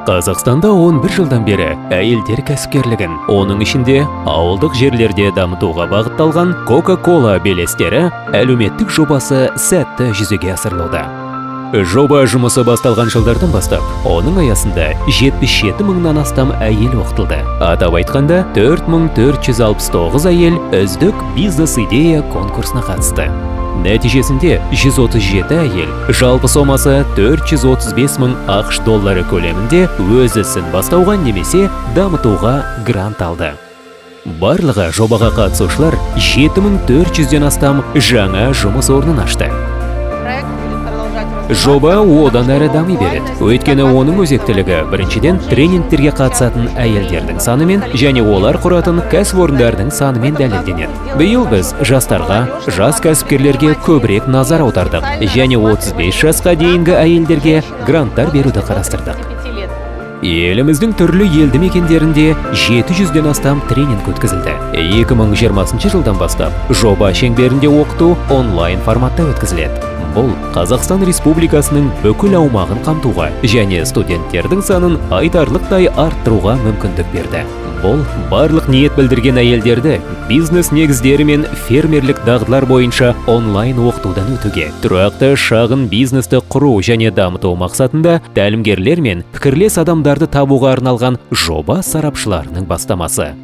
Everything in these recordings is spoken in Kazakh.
Қазақстанда 11 жылдан бері әйелдер кәсіпкерлігін, оның ішінде ауылдық жерлерде дамытуға бағытталған Coca-Cola белестері әлеуметтік жобасы сәтті жүзеге асырылуда. Жоба жұмысы басталған жылдардан бастап, оның аясында 77 мыңнан астам әйел оқытылды. Атап айтқанда, 4469 әйел үздік бизнес-идея конкурсына қатысты. Нәтижесінде 137 әйел, жалпы сомасы 435 мың ақш доллары көлемінде өз ісін бастауға немесе дамытуға грант алды. Барлығы жобаға қатысушылар 7400-ден астам жаңа жұмыс орнын ашты. Жоба одан әрі дами береді. Өйткені оның өзектілігі біріншіден тренингтерге қатысатын әйелдердің санымен және олар құратын кәсіпорындардың санымен дәлелденеді. Биыл біз жастарға, жас кәсіпкерлерге көбірек назар аудардық және 35 жасқа дейінгі әйелдерге гранттар беруді қарастырдық. Еліміздің түрлі елді мекендерінде 700-ден астам тренинг өткізілді. 2020 жылдан бастап жоба шеңберінде оқыту онлайн форматта өткізіледі. Бұл Қазақстан Республикасының бүкіл аумағын қамтуға және студенттердің санын айтарлықтай арттыруға мүмкіндік берді. Бұл барлық ниет білдірген әйелдерді бизнес негіздері мен фермерлік дағдылар бойынша онлайн оқытудан өтуге, тұрақты шағын бизнесті құру және дамыту мақсатында тәлімгерлер мен пікірлес адамдарды табуға арналған жоба сарапшыларының бастамасы.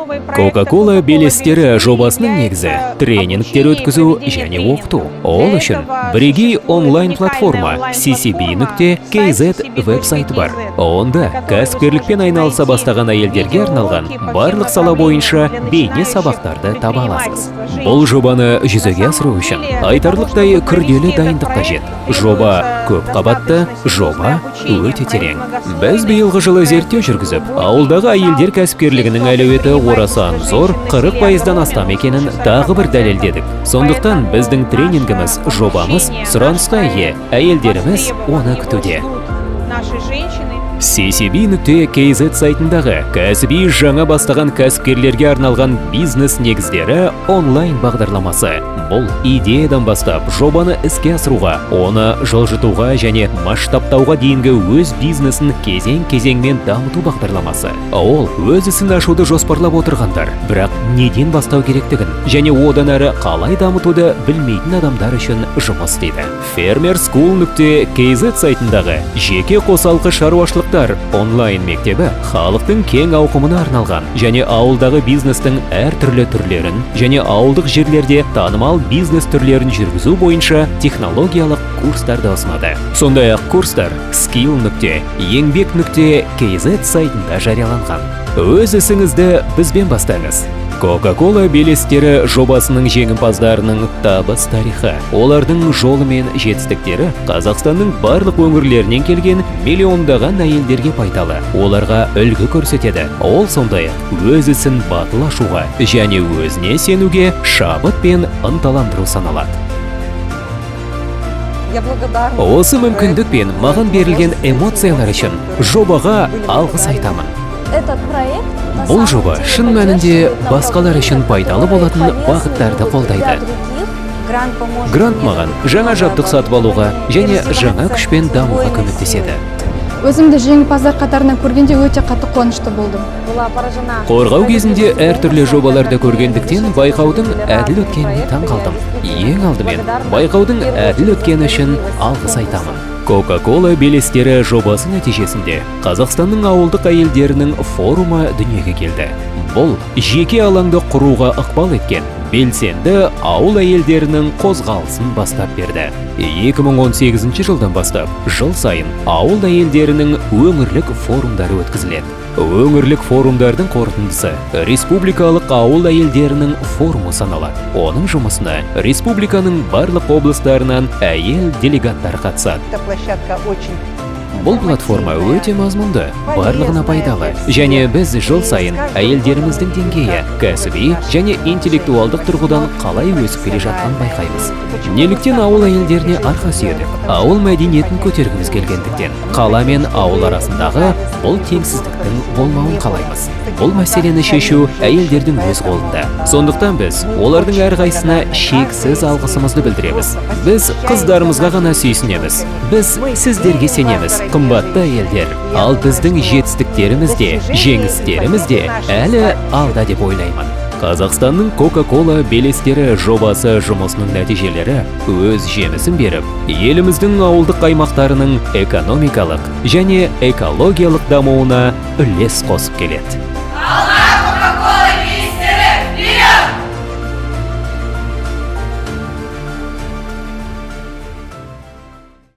Coca-Cola белестері жобасының негізі тренингтер өткізу және оқыту. Ол үшін бірегей онлайн платформа ccb.kz веб-сайты бар. Онда кәсіпкерлікпен айналыса бастаған әйелдерге арналған барлық сала бойынша бейне сабақтарды таба аласыз. Бұл жобаны жүзеге асыру үшін айтарлықтай күрделі дайындық қажет. Жоба көп қабатты, жоба өте терең. Біз биылғы жылы зерттеу жүргізіп, ауылдағы әйелдер кәсіпкерлігінің әлеуеті орасан зор, 40%-дан астам екенін тағы бір дәлелдедік. Сондықтан біздің тренингіміз, жобамыз сұранысқа ие, әйелдеріміз оны күтуде. ccb.kz сайтындағы кәсіби жаңа бастаған кәсіпкерлерге арналған бизнес негіздері онлайн бағдарламасы. Бұл идеядан бастап жобаны іске асыруға, оны жылжытуға және масштабтауға дейінгі өз бизнесін кезең-кезеңмен дамыту бағдарламасы. Ол өз ісін ашуды жоспарлап отырғандар, бірақ неден бастау керектігін және одан әрі қалай дамытуды білмейтін адамдар үшін жұмыс істейді. Farmerschool.kz сайтындағы жеке қосалқы шаруашылықтар онлайн мектебі халықтың кең ауқымына арналған және ауылдағы бизнестің әртүрлі түрлерін және ауылдық жерлерде танымал бизнес түрлерін жүргізу бойынша технологиялық курстарды ұсынады. Сондай-ақ курстар skill.еңбек.kz сайтында жарияланған. Өз ісіңізді бізбен бастаңыз. Coca-Cola белестері жобасының жеңімпаздарының табыс тарихы, олардың жолы мен жетістіктері Қазақстанның барлық өңірлерінен келген миллиондаған әйелдерге пайдалы. Оларға үлгі көрсетеді. Ол сондай-ақ өз ісін батыл ашуға және өзіне сенуге шабыт пен ынталандыру саналады. Осы мүмкіндік пен маған берілген эмоциялар үшін жобаға алғыс айтамын. Бұл жоба шын мәнінде басқалар үшін пайдалы болатын бағыттарды қолдайды. Грант маған жаңа жабдық сатып алуға және жаңа күшпен дамуға көмектеседі. Өзімді жеңімпаздар қатарынан көргенде өте қатты қуанышты болдым. Қорғау кезінде әртүрлі жобаларды көргендіктен байқаудың әділ өткеніне таң қалдым. Ең алдымен байқаудың әділ өткені үшін алғыс айтамын. Coca-Cola белестері жобасы нәтижесінде Қазақстанның ауылдық әйелдерінің форумы дүниеге келді. Бұл жеке алаңды құруға ықпал еткен белсенді ауыл әйелдерінің қозғалысын бастап берді. 2018 жылдан бастап жыл сайын ауыл әйелдерінің өңірлік форумдары өткізіледі. Өңірлік форумдардың қорытындысы республикалық ауыл әйелдерінің форумы саналады. Оның жұмысына республиканың барлық облыстарынан әйел делегаттар қатысады. Бұл платформа өте мазмұнды, барлығына пайдалы. Және біз жыл сайын әйелдеріміздің деңгейі, кәсіби және интеллектуалдық тұрғыдан қалай өсіп келе жатқанын байқаймыз. Неліктен ауыл әйелдеріне арқа сүйедік? Ауыл мәдениетін көтергіміз келгендіктен. Қала мен ауыл арасындағы бұл теңсіздіктің болмауын қалаймыз. Бұл мәселені шешу әйелдердің өз қолында. Сондықтан біз олардың әрқайсысына шексіз алғысымызды білдіреміз. Біз қыздарымызға ғана сүйсінеміз. Біз сіздерге сенеміз. Қымбатты әйелдер, ал біздің жетістіктеріміз де, жеңістеріміз де әлі алда деп ойлаймын. Қазақстанның Coca-Cola белестері жобасы жұмысының нәтижелері өз жемісін беріп, еліміздің ауылдық аймақтарының экономикалық және экологиялық дамуына үлес қосып келеді.